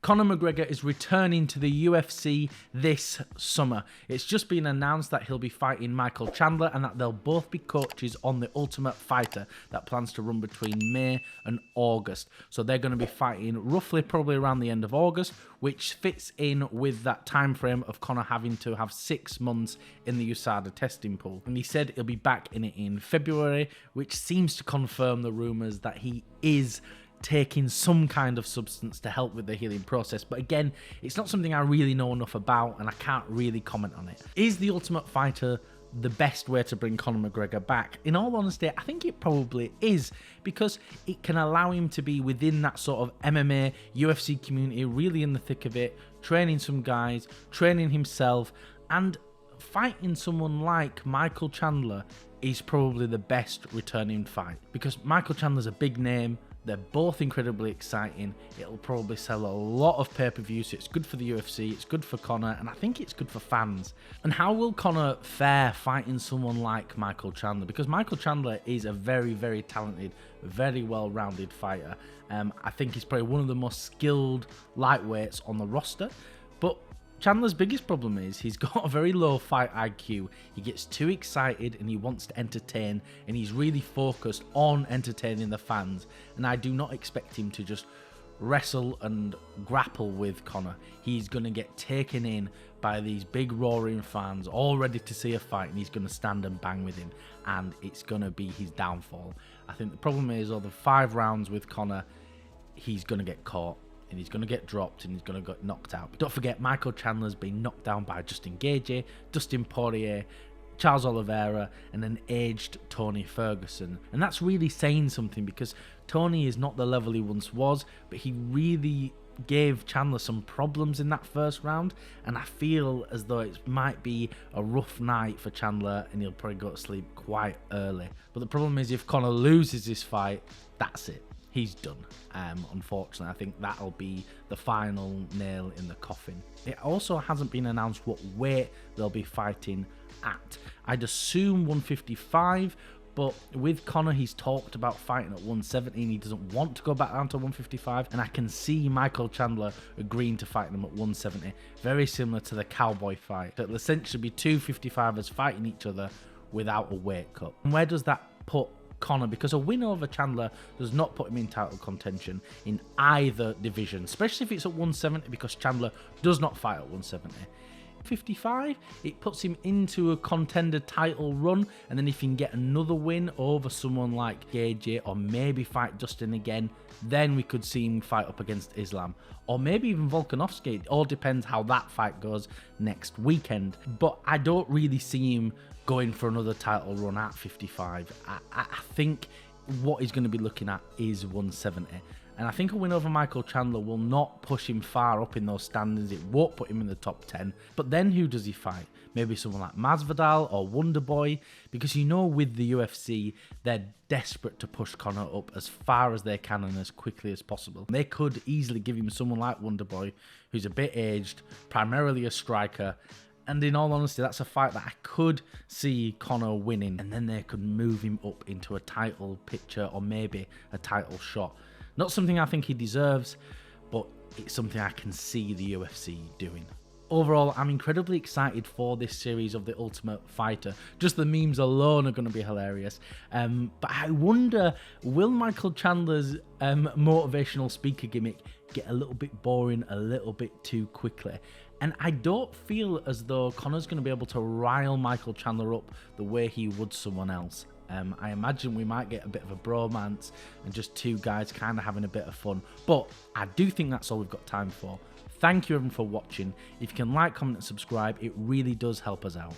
Conor McGregor is returning to the UFC this summer. It's just been announced that he'll be fighting Michael Chandler and that they'll both be coaches on The Ultimate Fighter that plans to run between May and August. So they're going to be fighting roughly probably around the end of August, which fits in with that time frame of Conor having to have 6 months in the USADA testing pool. And he said he'll be back in it in February, which seems to confirm the rumours that he is taking some kind of substance to help with the healing process. But again, it's not something I really know enough about and I can't really comment on it. Is The Ultimate Fighter the best way to bring Conor McGregor back? In all honesty, I think it probably is, because it can allow him to be within that sort of MMA, UFC community, really in the thick of it, training some guys, training himself, and fighting someone like Michael Chandler is probably the best returning fight, because Michael Chandler's a big name. They're both incredibly exciting. It'll probably sell a lot of pay-per-view, so it's good for the UFC, it's good for Conor, and I think it's good for fans. And how will Conor fare fighting someone like Michael Chandler? Because Michael Chandler is a very, very talented, very well-rounded fighter. I think he's probably one of the most skilled lightweights on the roster, but Chandler's biggest problem is he's got a very low fight IQ. He gets too excited and he wants to entertain, and he's really focused on entertaining the fans. And I do not expect him to just wrestle and grapple with Conor. He's going to get taken in by these big roaring fans, all ready to see a fight, and he's going to stand and bang with him, and it's going to be his downfall. I think the problem is over 5 rounds with Conor, he's going to get caught, and he's going to get dropped, and he's going to get knocked out. But don't forget, Michael Chandler's been knocked down by Justin Gaethje, Dustin Poirier, Charles Oliveira, and an aged Tony Ferguson. And that's really saying something, because Tony is not the level he once was, but he really gave Chandler some problems in that first round, and I feel as though it might be a rough night for Chandler, and he'll probably go to sleep quite early. But the problem is, if Conor loses this fight, that's it. He's done. Unfortunately, I think that'll be the final nail in the coffin. It also hasn't been announced what weight they'll be fighting at. I'd assume 155, but with Conor, he's talked about fighting at 170 and he doesn't want to go back down to 155, and I can see Michael Chandler agreeing to fight him at 170, very similar to the Cowboy fight. It'll essentially be 2 55ers fighting each other without a weight cut. And where does that put Conor? Because a win over Chandler does not put him in title contention in either division, especially if it's at 170, because Chandler does not fight at 170. 55, it puts him into a contender title run, and then if he can get another win over someone like Gaethje, or maybe fight Dustin again, then we could see him fight up against Islam, or maybe even Volkanovski. It all depends how that fight goes next weekend, but I don't really see him going for another title run at 55. I think what he's going to be looking at is 170. And I think a win over Michael Chandler will not push him far up in those standings. It won't put him in the top 10. But then who does he fight? Maybe someone like Masvidal or Wonderboy, because you know with the UFC, they're desperate to push Conor up as far as they can and as quickly as possible. They could easily give him someone like Wonderboy, who's a bit aged, primarily a striker. And in all honesty, that's a fight that I could see Conor winning, and then they could move him up into a title picture or maybe a title shot. Not something I think he deserves, but it's something I can see the UFC doing. Overall, I'm incredibly excited for this series of The Ultimate Fighter. Just the memes alone are going to be hilarious. But I wonder, will Michael Chandler's motivational speaker gimmick get a little bit boring a little bit too quickly? And I don't feel as though Conor's going to be able to rile Michael Chandler up the way he would someone else. I imagine we might get a bit of a bromance and just 2 guys kind of having a bit of fun. But I do think that's all we've got time for. Thank you everyone for watching. If you can like, comment and subscribe, it really does help us out.